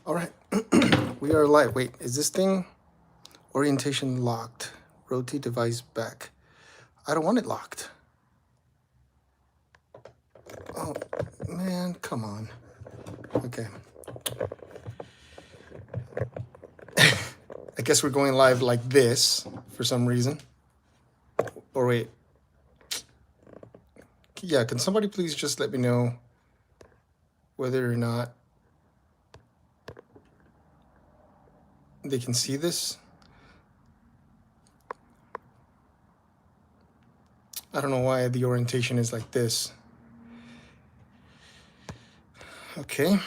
All right, we are live. Wait, is this thing orientation locked? Rotate device back. I don't want it locked. Oh, man, come on. Okay. I guess we're going live like this for some reason. Or wait. Yeah, can somebody please just let me know whether or not they can see this? I don't know why the orientation is like this. Okay. Are you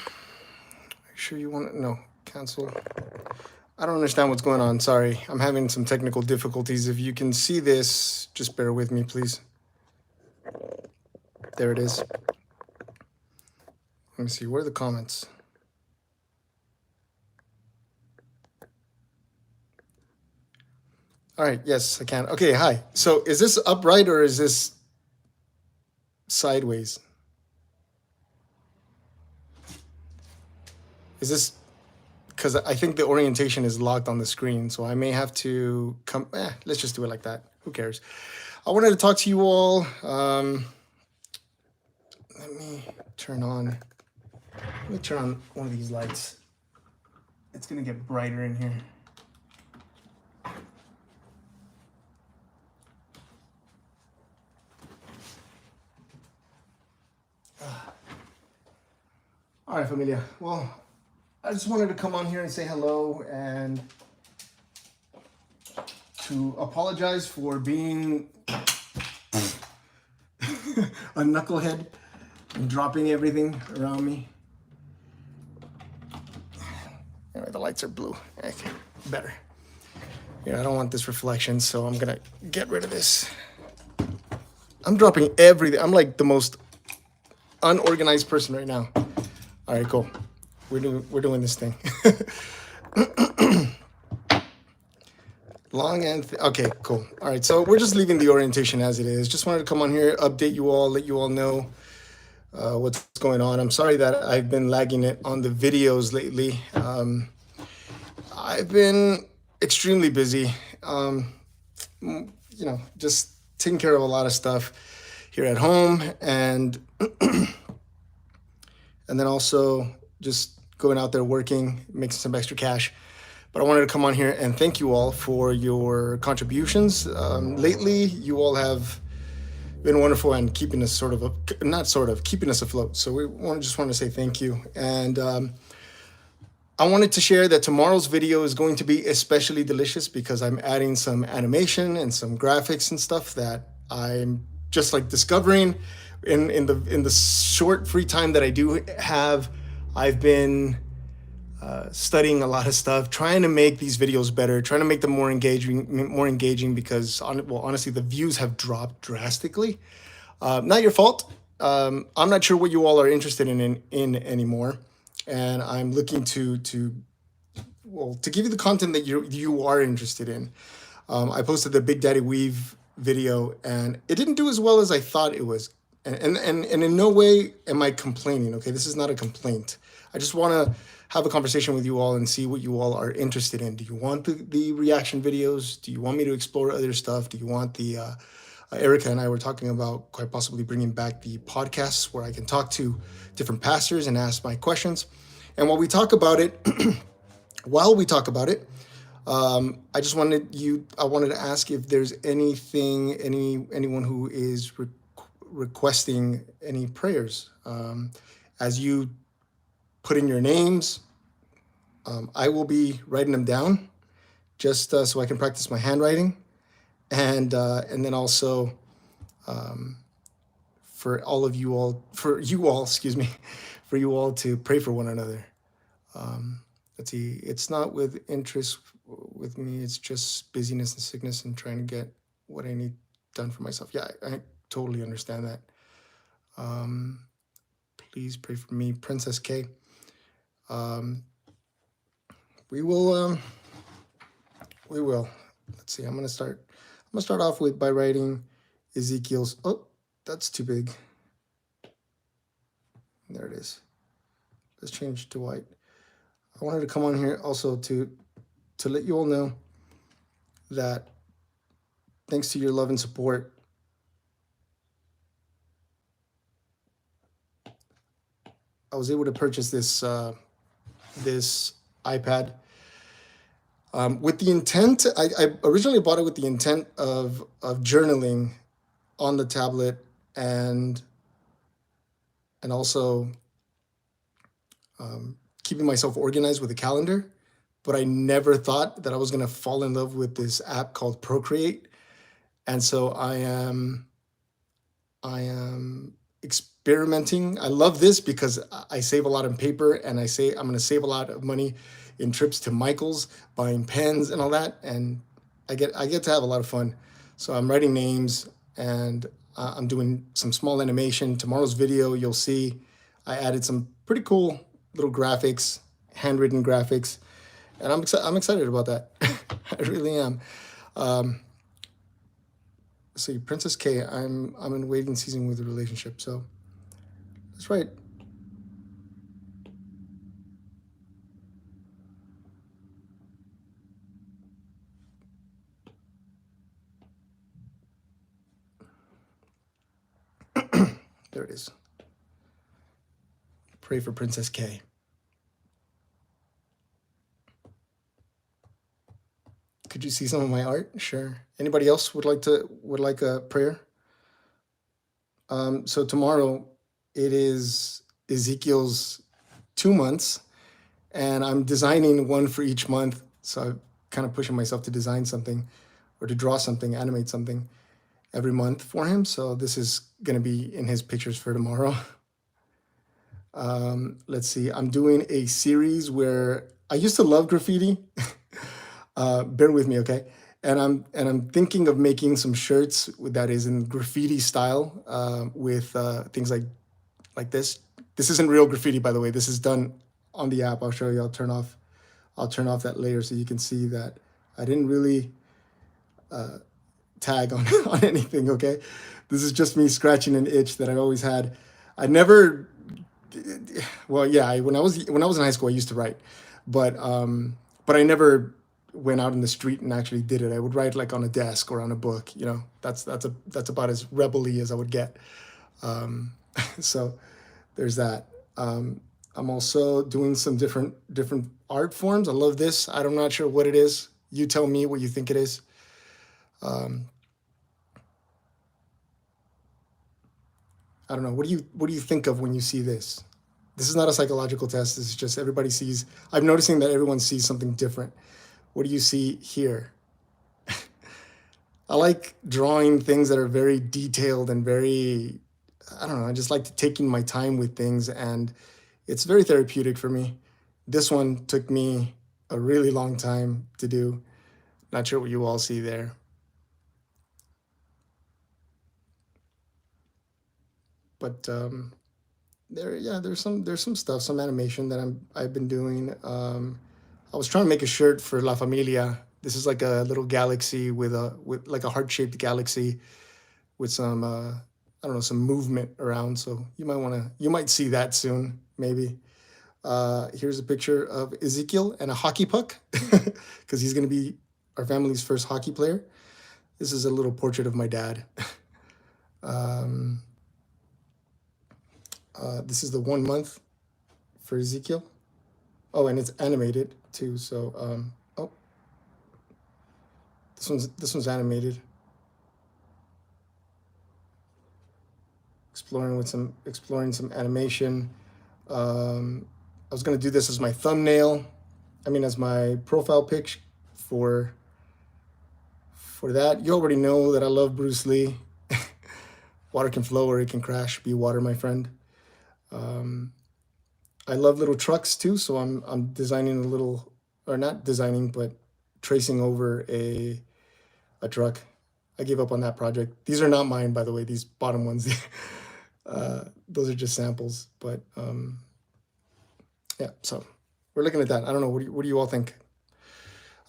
sure you want to? No, cancel. I don't understand what's going on. Sorry, I'm having some technical difficulties. If you can see this, just bear with me, please. There it is. Let me see. Where are the comments? All right. Yes, I can. Okay. Hi. So is this upright or is this sideways? Is this because I think the orientation is locked on the screen, so I may have to come. Let's just do it like that. Who cares? I wanted to talk to you all. Let me turn on. Let me turn on one of these lights. It's gonna get brighter in here. All right, familia. Well, I just wanted to come on here and say hello and to apologize for being a knucklehead and dropping everything around me. Anyway, the lights are blue. Okay, better. Yeah, I don't want this reflection, so I'm gonna get rid of this. I'm dropping everything. I'm like the most unorganized person right now. All right, cool. We're doing this thing. Long and okay, cool. All right, so we're just leaving the orientation as it is. Just wanted to come on here, update you all, let you all know what's going on. I'm sorry that I've been lagging it on the videos lately. I've been extremely busy. Just taking care of a lot of stuff here at home, and and then also just going out there working, making some extra cash. But I wanted to come on here and thank you all for your contributions. Lately, you all have been wonderful and keeping us keeping us afloat. So we just want to say thank you. And I wanted to share that tomorrow's video is going to be especially delicious because I'm adding some animation and some graphics and stuff that I'm just like discovering in the short free time that I do have. I've been studying a lot of stuff, trying to make these videos better, trying to make them more engaging because honestly, the views have dropped drastically. Not your fault. I'm not sure what you all are interested in anymore, and I'm looking to give you the content that you are interested in. I posted the Big Daddy Weave video, and it didn't do as well as I thought it was. And in no way am I complaining. Okay, this is not a complaint. I just want to have a conversation with you all and see what you all are interested in. Do you want the reaction videos? Do you want me to explore other stuff? Do you want the Erica and I were talking about quite possibly bringing back the podcasts where I can talk to different pastors and ask my questions. And while we talk about it, I just wanted to ask if there's anyone who is requesting any prayers. As you put in your names, I will be writing them down just so I can practice my handwriting, and then also for you all to pray for one another. Let's see, it's not with interest with me, it's just busyness and sickness and trying to get what I need done for myself. Yeah, I totally understand that. Please pray for me, Princess K. We will. Let's see. I'm gonna start off by writing Ezekiel's. Oh, that's too big. There it is. Let's change to white. I wanted to come on here also to let you all know that thanks to your love and support, I was able to purchase this iPad with the intent. I originally bought it with the intent of journaling on the tablet and also keeping myself organized with a calendar. But I never thought that I was gonna fall in love with this app called Procreate, and so I am experimenting. I love this because I save a lot on paper, and I'm going to save a lot of money in trips to Michael's, buying pens and all that, and I get to have a lot of fun. So I'm writing names, and I'm doing some small animation. Tomorrow's video, you'll see I added some pretty cool little graphics, handwritten graphics, and I'm excited about that. I really am. See, Princess K, I'm in waiting season with the relationship, so that's right. There it is. Pray for Princess K. Could you see some of my art? Sure. Anybody else would like a prayer? So tomorrow it is Ezekiel's 2 months, and I'm designing one for each month. So I'm kind of pushing myself to design something or to draw something, animate something every month for him. So this is going to be in his pictures for tomorrow. Let's see. I'm doing a series where I used to love graffiti. Bear with me, okay? And I'm thinking of making some shirts that is in graffiti style with things like this. This isn't real graffiti, by the way. This is done on the app. I'll show you. I'll turn off that layer so you can see that I didn't really tag on on anything. Okay, this is just me scratching an itch that I always had. I never. Well, yeah. When I was in high school, I used to write, but I never went out in the street and actually did it. I would write like on a desk or on a book. You know, that's about as rebel-y as I would get. So there's that. I'm also doing some different art forms. I love this. I'm not sure what it is. You tell me what you think it is. I don't know. What do you think of when you see this? This is not a psychological test. This is just everybody sees. I'm noticing that everyone sees something different. What do you see here? I like drawing things that are very detailed and very, I don't know, I just like taking my time with things, and it's very therapeutic for me. This one took me a really long time to do. Not sure what you all see there. But there's some stuff, some animation that I've been doing. I was trying to make a shirt for La Familia. This is like a little galaxy with like a heart-shaped galaxy with some I don't know, some movement around. So you might see that soon, maybe. Here's a picture of Ezekiel and a hockey puck because he's going to be our family's first hockey player. This is a little portrait of my dad. This is the 1 month for Ezekiel. Oh, and it's animated too. So, oh, this one's animated. Exploring some animation. I was gonna do this as my thumbnail. I mean, as my profile pic for that. You already know that I love Bruce Lee. Water can flow or it can crash. Be water, my friend. I love little trucks too, so I'm designing a little, or not designing, but tracing over a truck. I gave up on that project. These are not mine, by the way. These bottom ones, those are just samples. But yeah, so we're looking at that. I don't know. What do you all think?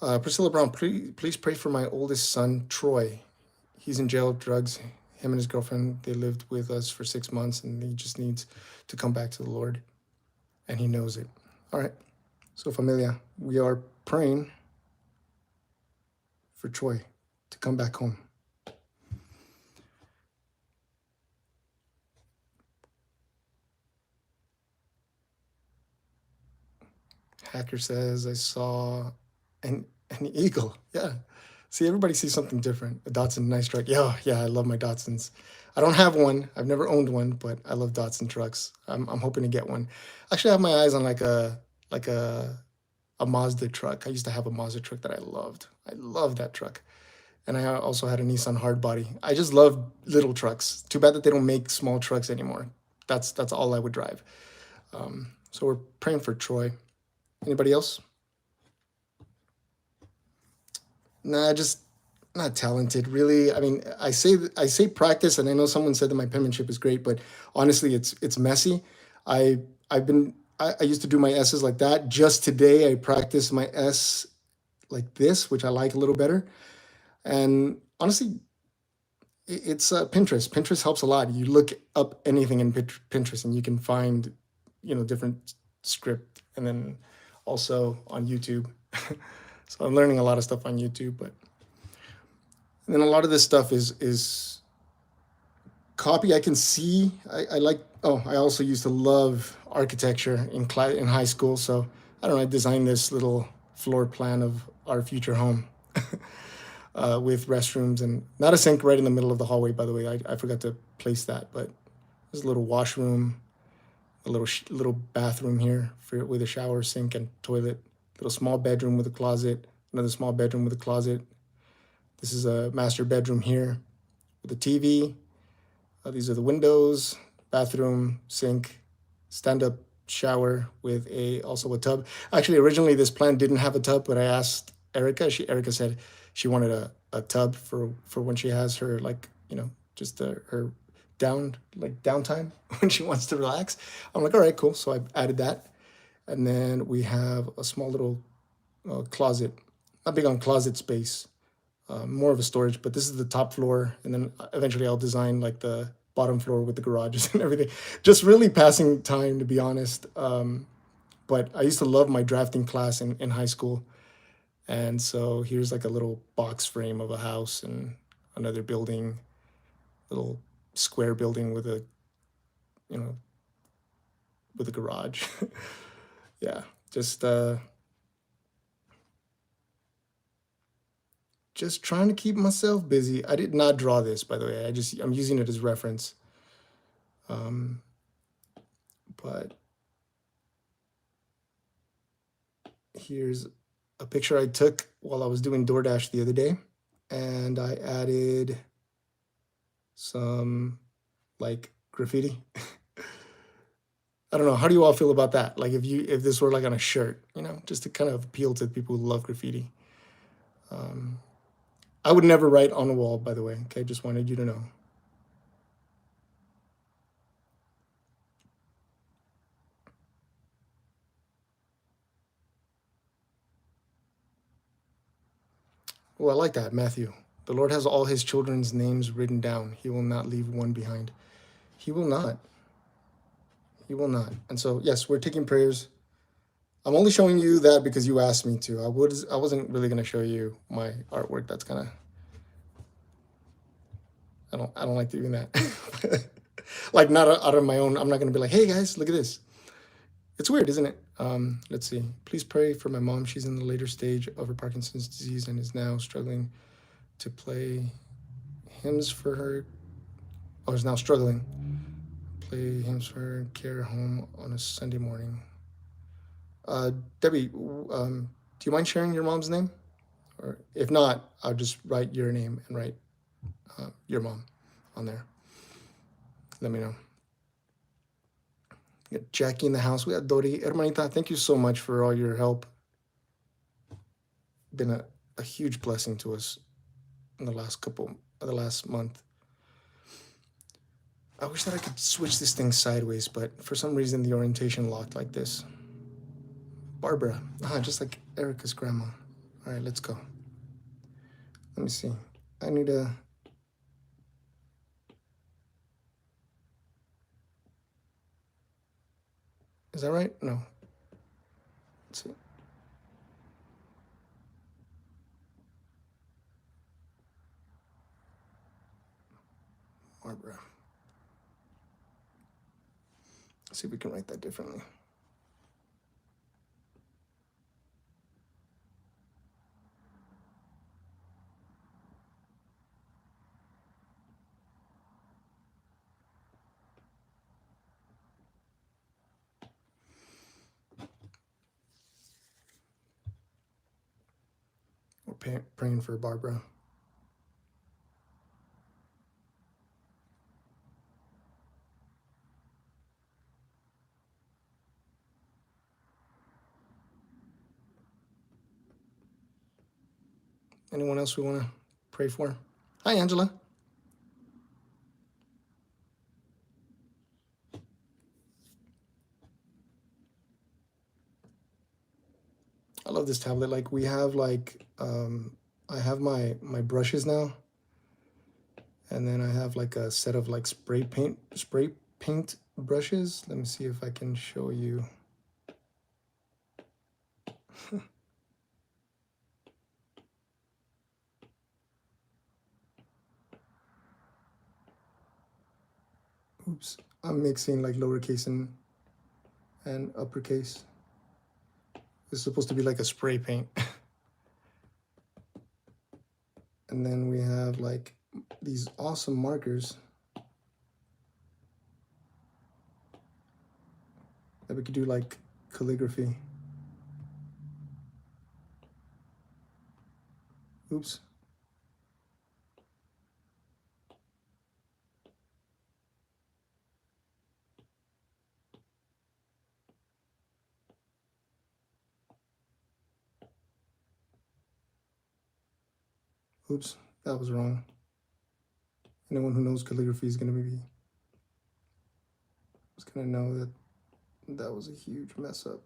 Priscilla Brown, please pray for my oldest son, Troy. He's in jail, drugs. Him and his girlfriend, they lived with us for 6 months, and he just needs to come back to the Lord, and he knows it. All right. So, familia, we are praying for Troy to come back home. Hacker says, I saw an eagle. Yeah. See, everybody sees something different. A Datsun, nice truck. Yeah, yeah, I love my Datsuns. I don't have one. I've never owned one, but I love Datsun trucks. I'm hoping to get one. Actually, I have my eyes on like a Mazda truck. I used to have a Mazda truck that I loved. I love that truck. And I also had a Nissan hardbody. I just love little trucks. Too bad that they don't make small trucks anymore. That's all I would drive. So we're praying for Troy. Anybody else? Nah, just not talented, really. I mean, I say practice, and I know someone said that my penmanship is great, but honestly, it's messy. I I used to do my S's like that. Just today, I practiced my S like this, which I like a little better. And honestly, it's Pinterest. Pinterest helps a lot. You look up anything in Pinterest, and you can find, different script, and then also on YouTube. So I'm learning a lot of stuff on YouTube, but and then a lot of this stuff is copy. I can see. I like. Oh, I also used to love architecture in high school. So I don't know. I designed this little floor plan of our future home with restrooms and not a sink right in the middle of the hallway. By the way, I forgot to place that, but there's a little washroom, a little bathroom here with a shower, sink, and toilet. Little small bedroom with a closet. Another small bedroom with a closet. This is a master bedroom here with a TV. These are the windows, bathroom, sink, stand-up shower with also a tub. Actually, originally this plan didn't have a tub, but I asked Erica. Erica said she wanted a tub for when she has her just her downtime when she wants to relax. I'm like, all right, cool. So I added that, and then we have a small little closet. Not big on closet space, more of a storage, but this is the top floor. And then eventually I'll design like the bottom floor with the garages and everything. Just really passing time, to be honest. But I used to love my drafting class in high school. And so here's like a little box frame of a house and another building, little square building you know, with a garage. Yeah, just trying to keep myself busy. I did not draw this, by the way. I'm using it as reference. Um, but here's a picture I took while I was doing DoorDash the other day, and I added some like graffiti. I don't know. How do you all feel about that? Like if this were like on a shirt, just to kind of appeal to people who love graffiti. Um, I would never write on a wall, by the way. Okay, just wanted you to know. Oh, I like that, Matthew. The Lord has all his children's names written down. He will not leave one behind. He will not. He will not. And so, yes, we're taking prayers. I'm only showing you that because you asked me to. I wasn't really gonna show you my artwork. That's kind of I don't like doing that. Like not out of my own. I'm not gonna be like, hey guys, look at this. It's weird, isn't it? Let's see. Please pray for my mom. She's in the later stage of her Parkinson's disease and is now struggling to play hymns for her. Oh, is now struggling. Play hymns for her care home on a Sunday morning. Debbie, do you mind sharing your mom's name? Or if not, I'll just write your name and write your mom on there. Let me know. We got Jackie in the house. We got Dori. Hermanita, thank you so much for all your help. Been a huge blessing to us in the last month. I wish that I could switch this thing sideways, but for some reason the orientation locked like this. Barbara, just like Erica's grandma. All right, let's go. Let me see. I need a... Is that right? No. Let's see. Barbara. Let's see if we can write that differently. We're praying for Barbara. Anyone else we want to pray for? Hi, Angela. I love this tablet. Like we have like, I have my brushes now. And then I have like a set of like spray paint brushes. Let me see if I can show you. Oops, I'm mixing like lowercase and uppercase. It's supposed to be like a spray paint. And then we have like these awesome markers that we could do like calligraphy. Oops. Oops, that was wrong. Anyone who knows calligraphy is gonna know that that was a huge mess up.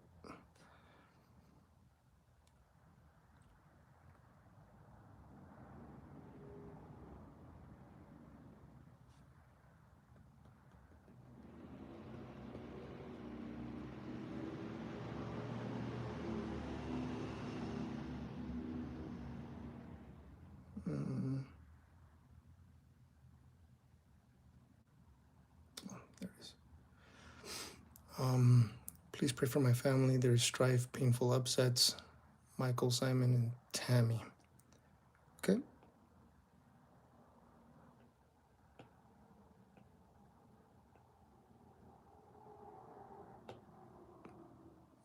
There it is. Please pray for my family. There's strife, painful upsets. Michael, Simon, and Tammy. Okay.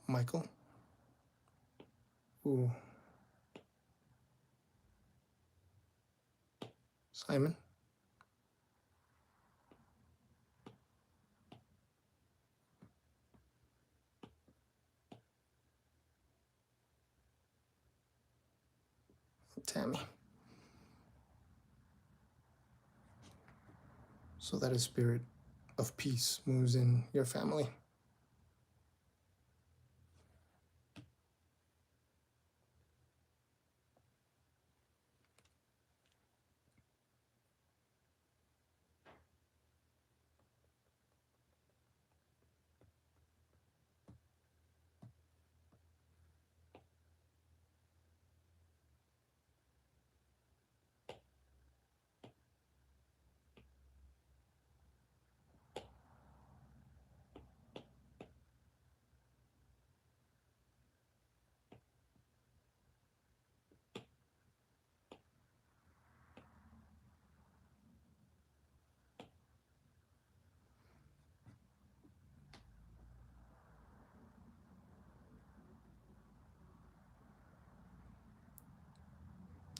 Michael. Ooh. Simon. Tammy. So that a spirit of peace moves in your family.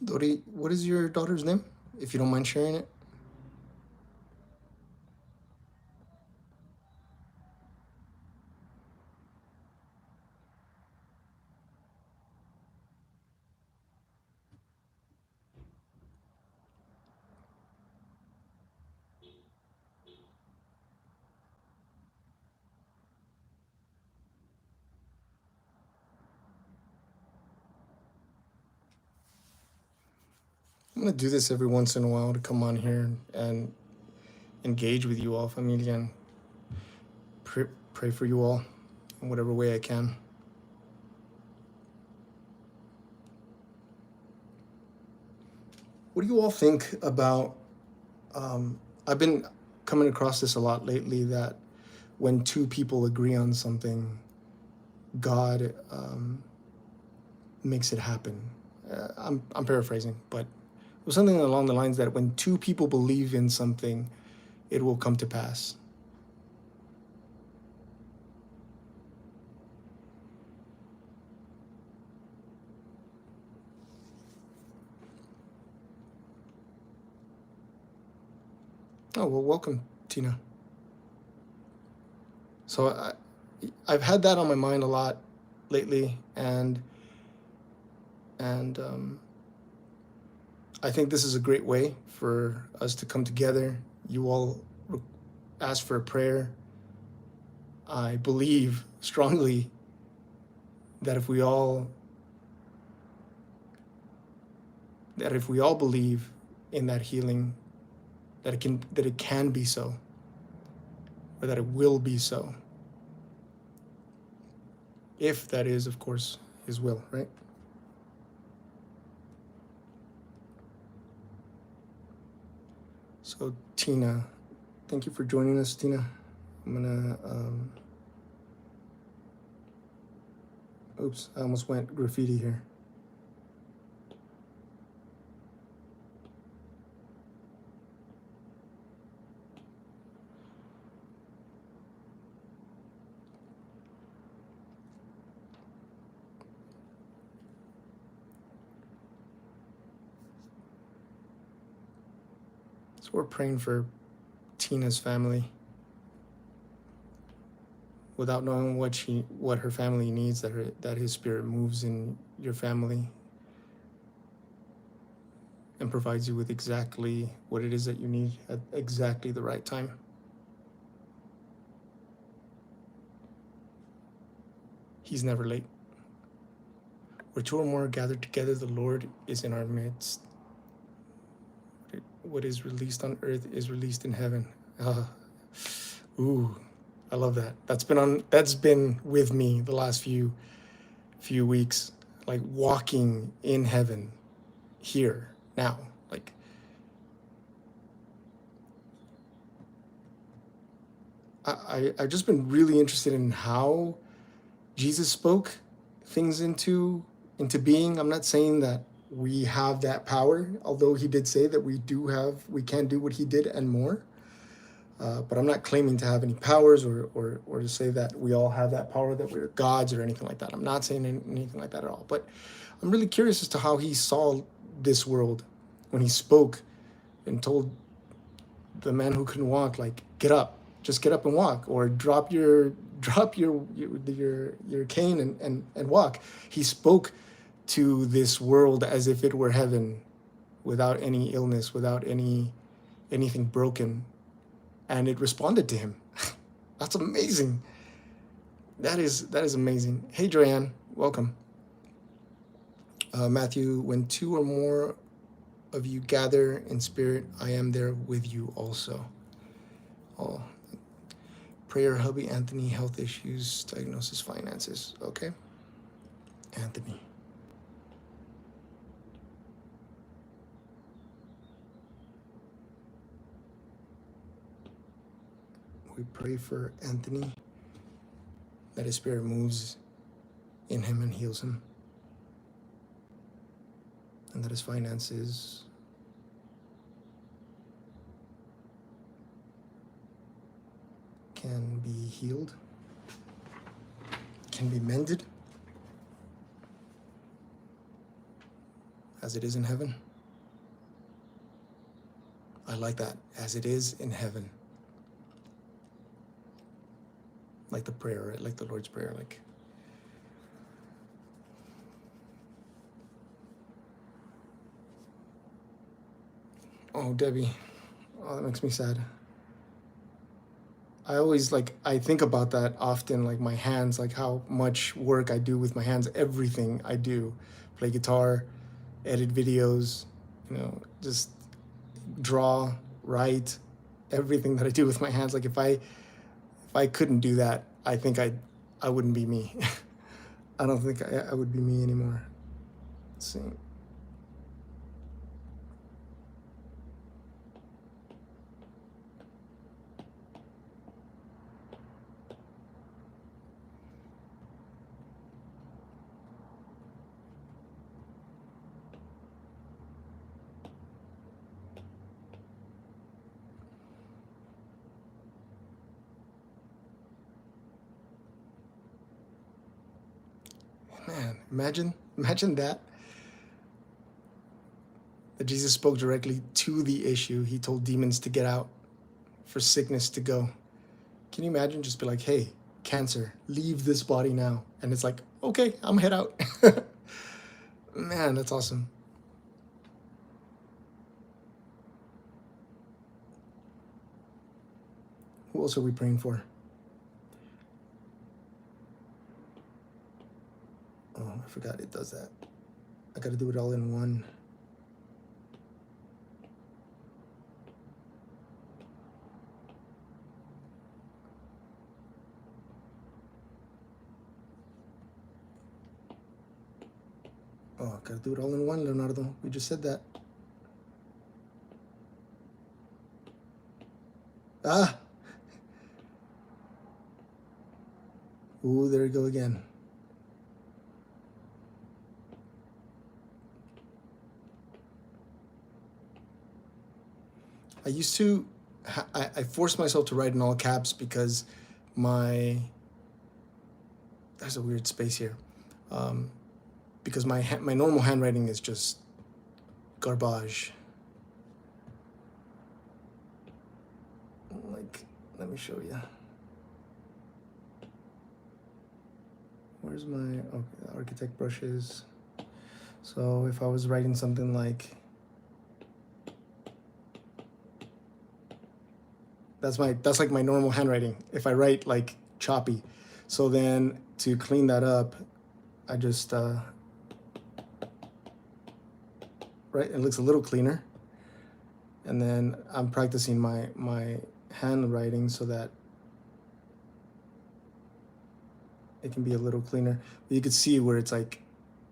Dori, what is your daughter's name, if you don't mind sharing it? I'm gonna do this every once in a while to come on here and engage with you all, familia, and pray for you all in whatever way I can. What do you all think about? I've been coming across this a lot lately, that when two people agree on something, God makes it happen. I'm paraphrasing, but it was something along the lines that when two people believe in something, it will come to pass. Oh, well, welcome, Tina. So I've had that on my mind a lot lately, and I think this is a great way for us to come together. You all asked for a prayer. I believe strongly that if we all believe in that healing, that it can be so, or that it will be so, if that is, of course, His will, right? So Tina, thank you for joining us, Tina. I'm gonna oops, I almost went graffiti here. So we're praying for Tina's family, without knowing what her family needs, that His Spirit moves in your family and provides you with exactly what it is that you need at exactly the right time. He's never late. Where two or more are gathered together, the Lord is in our midst. What is released on earth is released in heaven. Ooh, I love that. That's been with me the last few weeks, like walking in heaven here now. Like, I've just been really interested in how Jesus spoke things into being. I'm not saying that we have that power, although He did say that we can do what He did and more. But I'm not claiming to have any powers or to say that we all have that power, that we're gods or anything like that. I'm not saying anything like that at all. But I'm really curious as to how He saw this world when He spoke and told the man who couldn't walk, like, get up, just get up and walk, or drop your cane and walk. He spoke to this world as if it were heaven, without any illness, without anything broken, and it responded to Him. That's amazing. That is amazing. Hey, Joanne, welcome. Matthew, when two or more of you gather in spirit, I am there with you also. Oh, prayer, hubby, Anthony, health issues, diagnosis, finances. Okay, Anthony. We pray for Anthony, that His Spirit moves in him and heals him, and that his finances can be healed, can be mended, as it is in heaven. I like that, as it is in heaven. Like the prayer, right? Like the Lord's Prayer, like. Oh, Debbie. Oh, that makes me sad. I think about that often, like my hands, like how much work I do with my hands, everything I do, play guitar, edit videos, just draw, write, everything that I do with my hands. Like if I couldn't do that, I think I wouldn't be me. I don't think I would be me anymore. Let's see. Man, imagine that Jesus spoke directly to the issue. He told demons to get out, for sickness to go. Can you imagine just be like, hey, cancer, leave this body now? And it's like, okay, I'm head out. Man, that's awesome. Who else are we praying for? Oh, I forgot it does that. I got to do it all in one. Oh, got to do it all in one, Leonardo. We just said that. Ah! Ooh, there we go again. I used to, I forced myself to write in all caps because there's a weird space here. Because my normal handwriting is just garbage. Like, let me show you. Where's my architect brushes? So if I was writing something like, that's like my normal handwriting. If I write like choppy, so then to clean that up, I just right, it looks a little cleaner. And then I'm practicing my handwriting so that it can be a little cleaner. You could see where it's like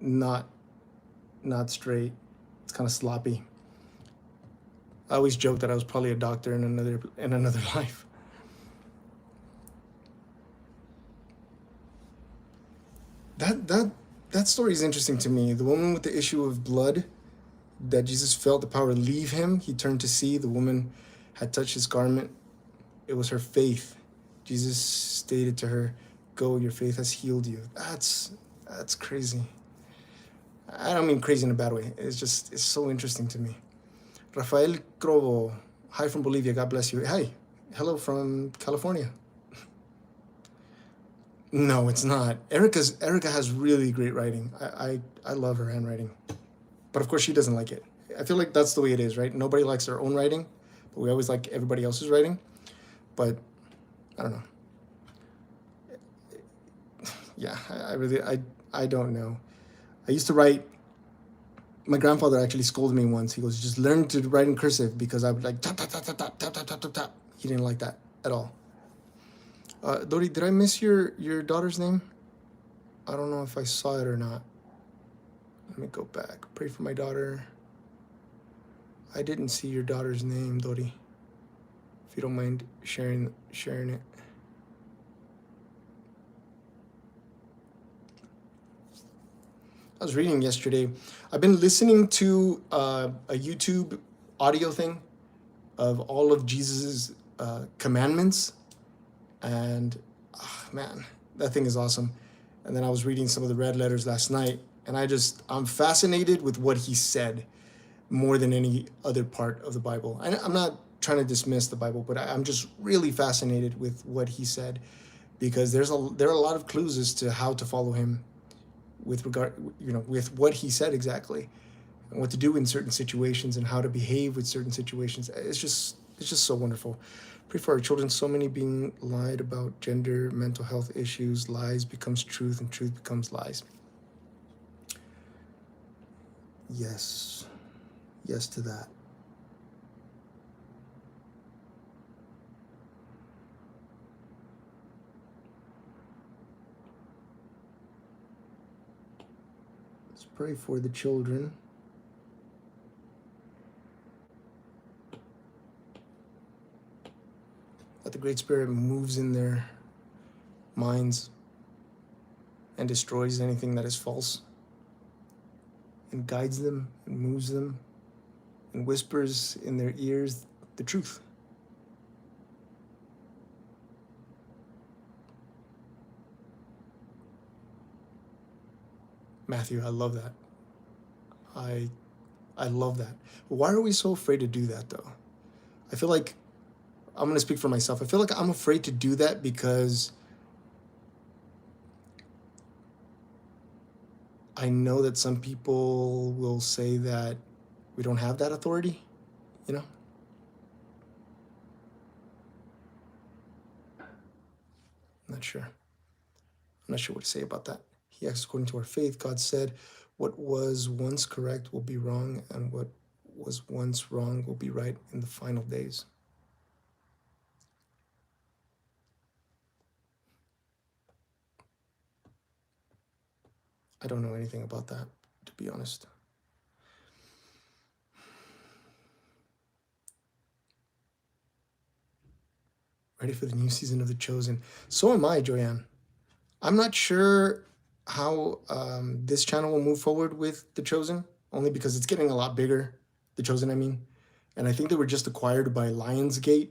not straight. It's kind of sloppy. I always joke that I was probably a doctor in another life. That story is interesting to me. The woman with the issue of blood, that Jesus felt the power leave him. He turned to see. The woman had touched his garment. It was her faith. Jesus stated to her, "Go, your faith has healed you." That's crazy. I don't mean crazy in a bad way. It's so interesting to me. Rafael Crovo, hi from Bolivia. God bless you. Hi, hello from California. No, it's not. Erica has really great writing. I love her handwriting, but of course she doesn't like it. I feel like that's the way it is, right? Nobody likes their own writing, but we always like everybody else's writing. But I don't know. Yeah, I don't know. I used to write. My grandfather actually scolded me once. He goes, "Just learn to write in cursive," because I would like tap tap tap tap tap tap tap tap tap tap. He didn't like that at all. Dori, did I miss your daughter's name? I don't know if I saw it or not. Let me go back. Pray for my daughter. I didn't see your daughter's name, Dori. If you don't mind sharing it. I was reading yesterday. I've been listening to a YouTube audio thing of all of Jesus's commandments, and man, that thing is awesome. And then I was reading some of the red letters last night, and I'm fascinated with what he said more than any other part of the Bible. I'm not trying to dismiss the Bible, but I'm just really fascinated with what he said, because there are a lot of clues as to how to follow him with regard, with what he said exactly, and what to do in certain situations and how to behave with certain situations. It's just so wonderful. Pray for our children. So many being lied about: gender, mental health issues. Lies becomes truth, and truth becomes lies. Yes to that. Let's pray for the children. That the Great Spirit moves in their minds and destroys anything that is false, and guides them and moves them and whispers in their ears the truth. Matthew, I love that. I I love that. Why are we so afraid to do that though? I feel like I'm gonna speak for myself. I feel like I'm afraid to do that because I know that some people will say that we don't have that authority, you know? I'm not sure. I'm not sure what to say about that. He acts according to our faith. God said, what was once correct will be wrong, and what was once wrong will be right in the final days. I don't know anything about that, to be honest. Ready for the new season of The Chosen. So am I, Joyanne. I'm not sure how this channel will move forward with The Chosen, only because it's getting a lot bigger. The Chosen, I mean. And I think they were just acquired by Lionsgate,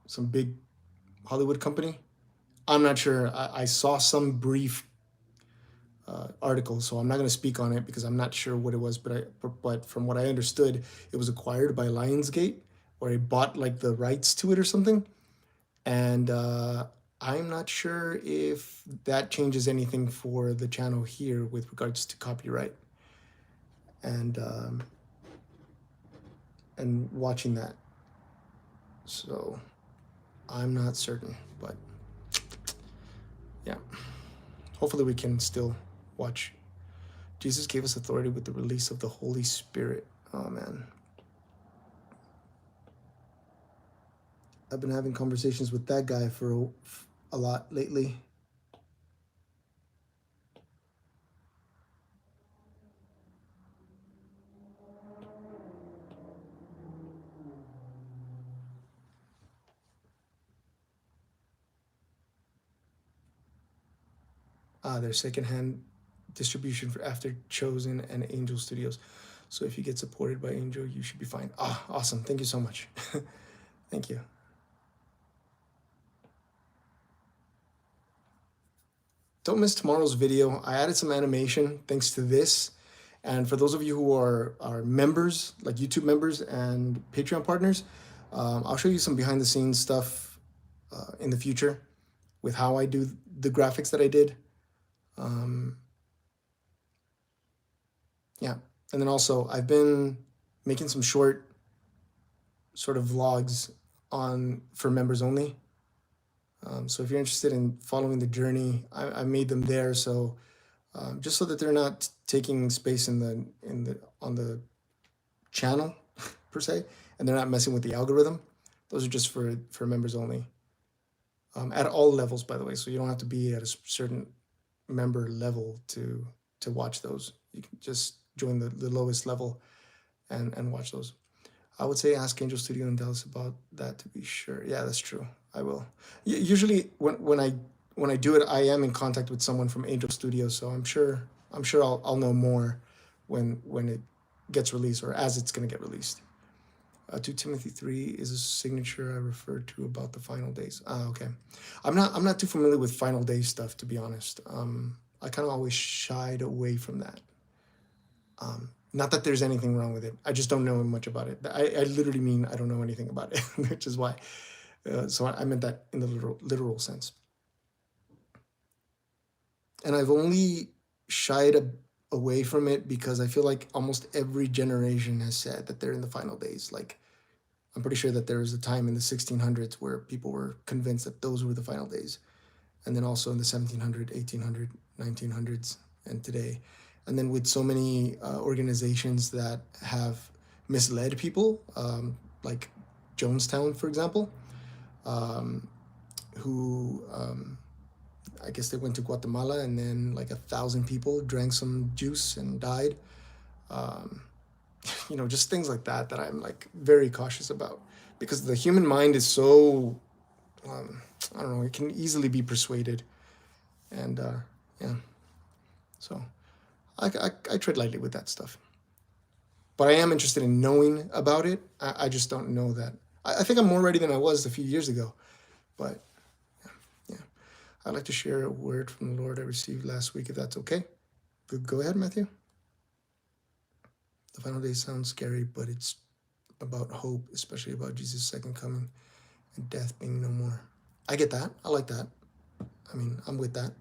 some big Hollywood company. I'm not sure. I saw some brief article, so I'm not going to speak on it because I'm not sure what it was. But from what I understood, it was acquired by Lionsgate, or it bought like the rights to it or something. And I'm not sure if that changes anything for the channel here with regards to copyright and watching that. So I'm not certain, but yeah, hopefully we can still watch. Jesus gave us authority with the release of the Holy Spirit. Oh man. I've been having conversations with that guy for a lot lately. There's secondhand distribution for after Chosen and Angel Studios. So if you get supported by Angel, you should be fine. Awesome. Thank you so much. Thank you. Don't miss tomorrow's video. I added some animation thanks to this. And for those of you who are members, like YouTube members and Patreon partners, I'll show you some behind the scenes stuff in the future with how I do the graphics that I did. Yeah. And then also I've been making some short sort of vlogs for members only. So if you're interested in following the journey, I made them there. So just so that they're not taking space on the channel per se, and they're not messing with the algorithm. Those are just for members only. At all levels, by the way. So you don't have to be at a certain member level to watch those. You can just join the lowest level and watch those. I would say ask Angel Studio and Dallas about that to be sure. Yeah, that's true. I will. Usually when I do it, I am in contact with someone from Angel Studio, so I'm sure I'll know more when it gets released or as it's gonna get released. 2 Timothy 3 is a signature I referred to about the final days. Okay. I'm not too familiar with final days stuff, to be honest. I kind of always shied away from that. Not that there's anything wrong with it. I just don't know much about it. I literally mean I don't know anything about it, which is why. So I meant that in the literal sense. And I've only shied away from it because I feel like almost every generation has said that they're in the final days. Like, I'm pretty sure that there was a time in the 1600s where people were convinced that those were the final days. And then also in the 1700, 1800, 1900s, and today. And then with so many organizations that have misled people, like Jonestown, for example, who I guess they went to Guatemala and then like 1,000 people drank some juice and died. Just things like that I'm like very cautious about because the human mind is so, I don't know, it can easily be persuaded. And yeah, so I tread lightly with that stuff. But I am interested in knowing about it. I just don't know that. I think I'm more ready than I was a few years ago. But yeah, I'd like to share a word from the Lord I received last week, if that's okay. Go ahead, Matthew. The final day sounds scary, but it's about hope, especially about Jesus' second coming and death being no more. I get that. I like that. I mean, I'm with that.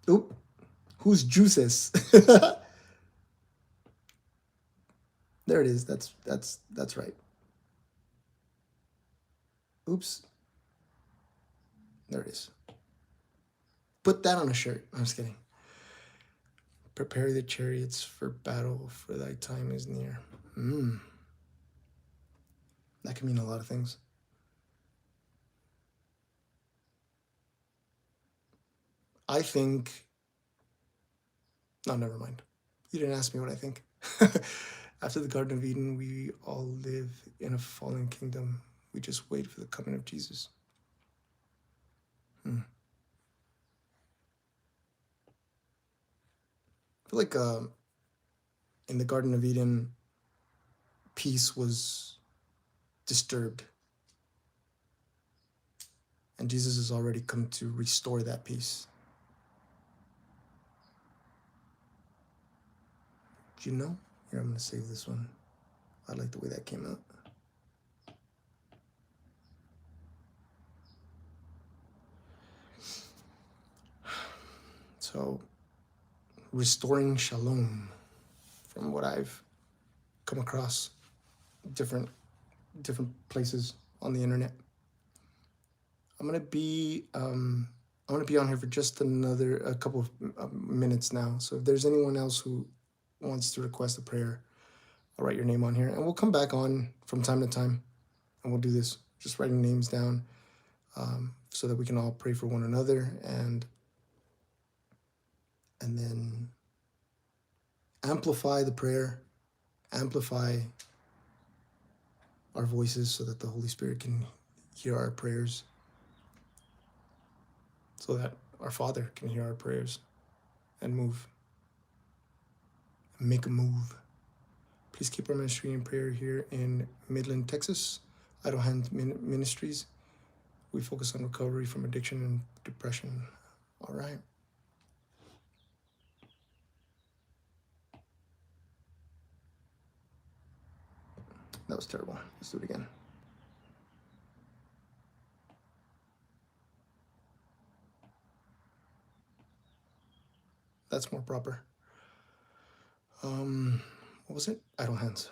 Oop. Who's Juices? There it is. That's right. Oops. There it is. Put that on a shirt. I'm just kidding. Prepare the chariots for battle, for thy time is near. That can mean a lot of things. I think. No, never mind. You didn't ask me what I think. After the Garden of Eden, we all live in a fallen kingdom. We just wait for the coming of Jesus. I feel like in the Garden of Eden, peace was disturbed. And Jesus has already come to restore that peace. Do you know? Here, I'm going to save this one. I like the way that came out. So, restoring shalom, from what I've come across different places on the internet. I'm gonna be on here for just a couple of minutes now. So if there's anyone else who wants to request a prayer, I'll write your name on here, and we'll come back on from time to time, and we'll do this, just writing names down, so that we can all pray for one another, and then amplify the prayer, amplify our voices so that the Holy Spirit can hear our prayers, so that our Father can hear our prayers and move, and make a move. Please keep our ministry in prayer here in Midland, Texas. Idle Hand Ministries. We focus on recovery from addiction and depression. All right. That was terrible. Let's do it again. That's more proper. What was it? Idle hands.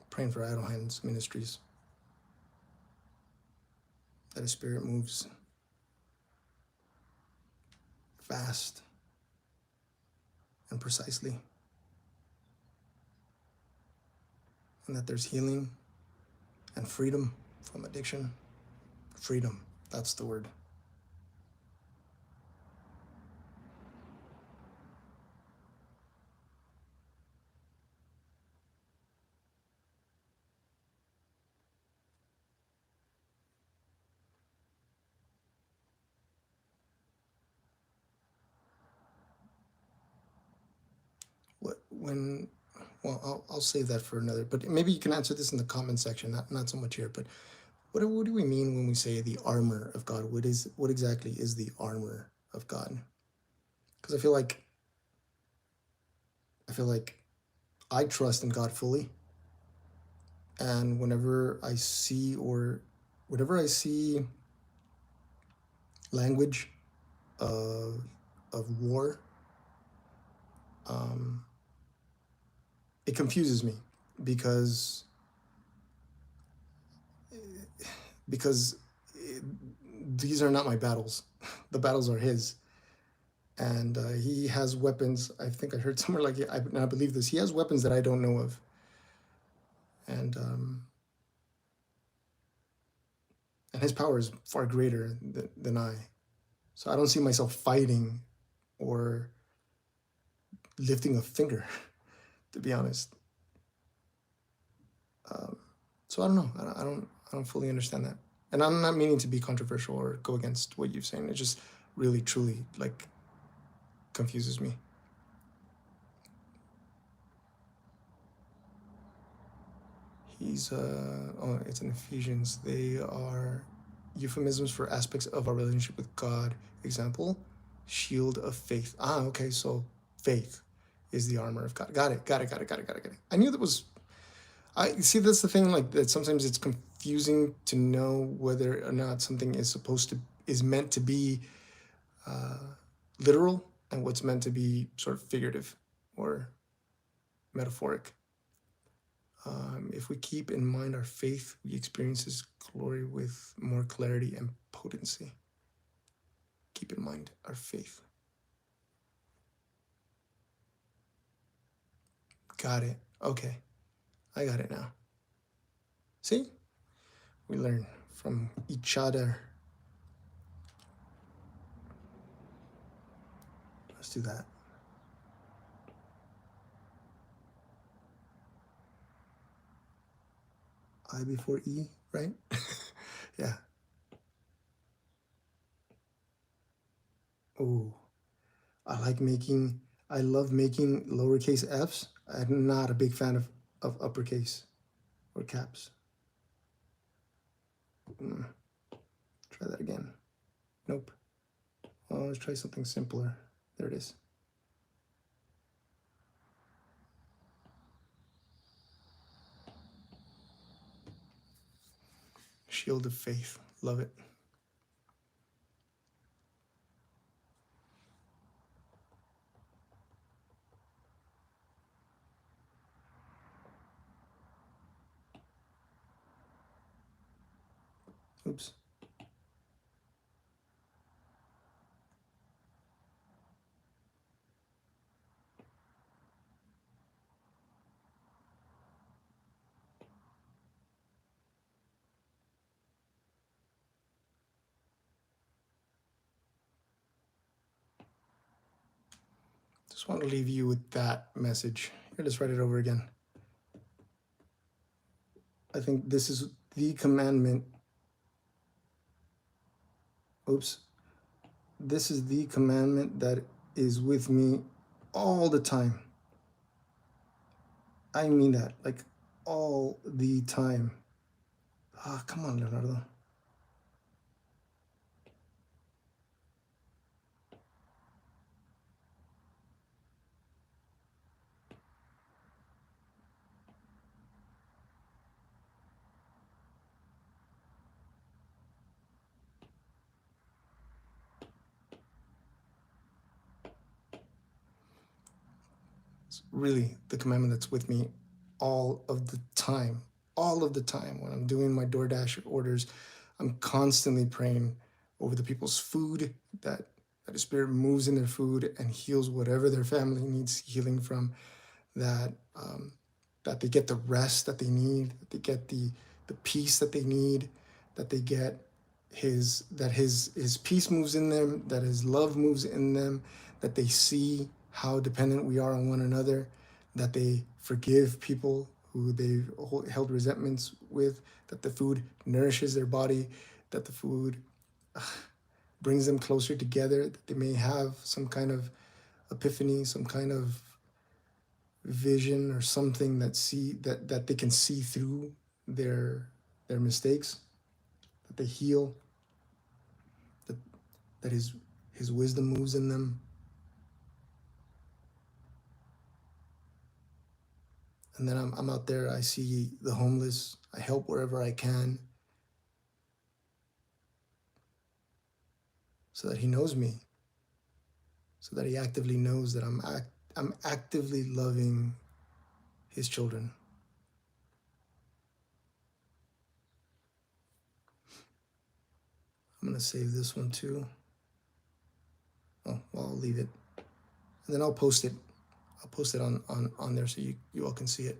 Praying for Idle Hands Ministries, that His Spirit moves fast and precisely, and that there's healing and freedom from addiction. Freedom, that's the word. I'll save that for another, but maybe you can answer this in the comment section, not so much here, but what do we mean when we say the armor of God? What exactly is the armor of God? Because I feel like I trust in God fully, and whenever I see language of war, it confuses me, because these are not my battles. The battles are His, and He has weapons. I think I heard somewhere, like, I believe this. He has weapons that I don't know of, and and his power is far greater than I. So I don't see myself fighting or lifting a finger, to be honest. So I don't know. I don't fully understand that, and I'm not meaning to be controversial or go against what you're saying. It just really, truly, like, confuses me. He's oh, it's in Ephesians. They are euphemisms for aspects of our relationship with God. Example, shield of faith. Ah, okay, so faith is the armor of God. Got it. Got it. Got it. Got it. Got it. Got it. I knew that was. I see. That's the thing. Like that. Sometimes it's confusing to know whether or not something is meant to be literal and what's meant to be sort of figurative or metaphoric. If we keep in mind our faith, we experience His glory with more clarity and potency. Keep in mind our faith. Got it. Okay. I got it now. See? We learn from each other. Let's do that. I before E, right? Yeah. Oh, I love making lowercase f's. I'm not a big fan of uppercase or caps. Try that again. Nope. Well, let's try something simpler. There it is. Shield of faith. Love it. Oops. Just want to leave you with that message. Here, let's write it over again. I think this is the commandment. Oops. This is the commandment that is with me all the time. I mean that, like, all the time. Ah, come on, Leonardo. It's really the commandment that's with me all of the time. All of the time. When I'm doing my DoorDash orders, I'm constantly praying over the people's food, that the Spirit moves in their food and heals whatever their family needs healing from, that that they get the rest that they need, that they get the peace that they need, that they get his peace moves in them, that his love moves in them, that they see how dependent we are on one another, that they forgive people who they've held resentments with, that the food nourishes their body, that the food brings them closer together, that they may have some kind of epiphany, some kind of vision or something that they can see through their mistakes, that they heal, that his wisdom moves in them. And then I'm out there, I see the homeless, I help wherever I can, so that he knows me, so that he actively knows that I'm actively loving his children. I'm gonna save this one too. Oh, well, I'll leave it, and then I'll post it. I'll post it on there so you all can see it.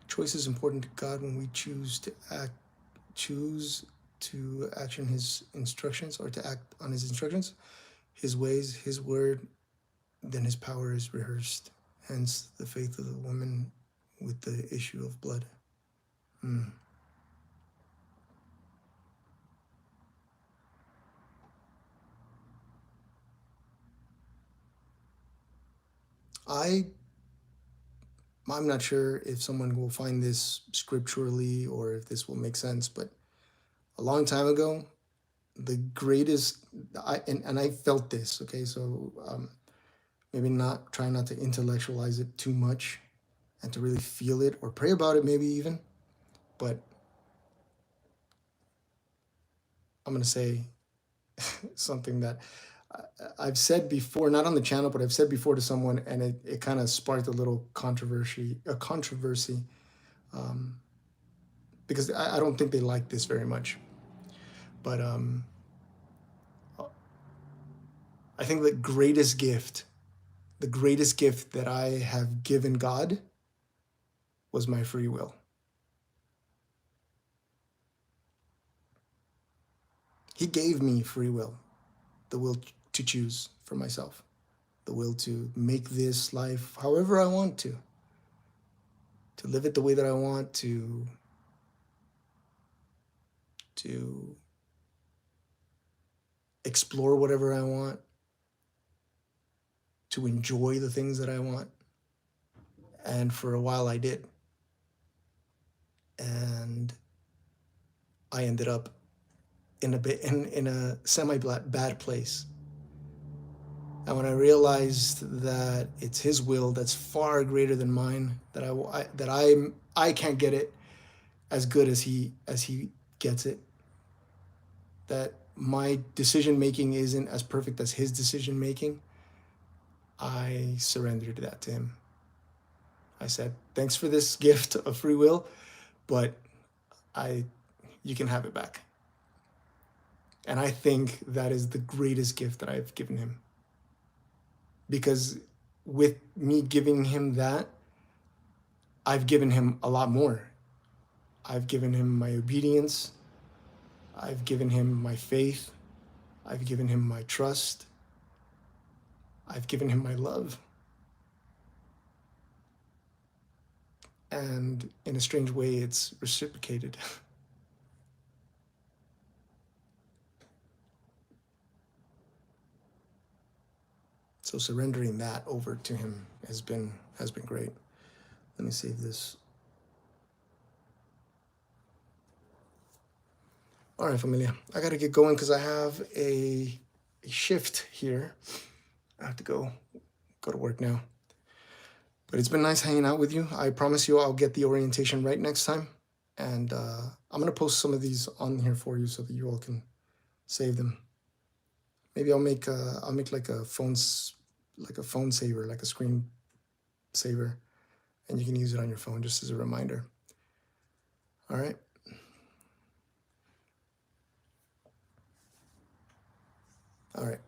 Choice is important to God when we choose to action His instructions, or to act on His instructions, His ways, His word. Then His power is rehearsed. Hence the faith of the woman with the issue of blood. I'm not sure if someone will find this scripturally or if this will make sense, but a long time ago, the greatest, and I felt this, okay, so maybe try not to intellectualize it too much and to really feel it or pray about it maybe even, but I'm going to say something that I've said before, not on the channel, but I've said before to someone, and it kind of sparked a little controversy, because I don't think they like this very much. But I think the greatest gift that I have given God was my free will. He gave me free will, the will to choose for myself, the will to make this life however I want to live it the way that I want, to explore whatever I want, to enjoy the things that I want. And for a while I did. And I ended up in a semi-bad place. And when I realized that it's His will that's far greater than mine, that I can't get it as good as he gets it, that my decision making isn't as perfect as His decision making, I surrendered that to Him. I said, thanks for this gift of free will, but you can have it back. And I think that is the greatest gift that I've given Him. Because with me giving Him that, I've given Him a lot more. I've given Him my obedience. I've given Him my faith. I've given Him my trust. I've given Him my love. And in a strange way, it's reciprocated. So surrendering that over to Him has been great. Let me save this. All right, familia. I got to get going because I have a shift here. I have to go to work now. But it's been nice hanging out with you. I promise you I'll get the orientation right next time. And I'm going to post some of these on here for you so that you all can save them. Maybe I'll make like a phone saver, like a screen saver, and you can use it on your phone just as a reminder. All right. All right.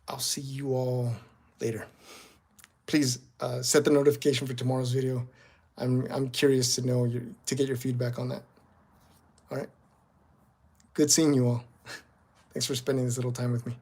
I'll see you all later. Please set the notification for tomorrow's video. I'm curious to know to get your feedback on that. All right. Good seeing you all. Thanks for spending this little time with me.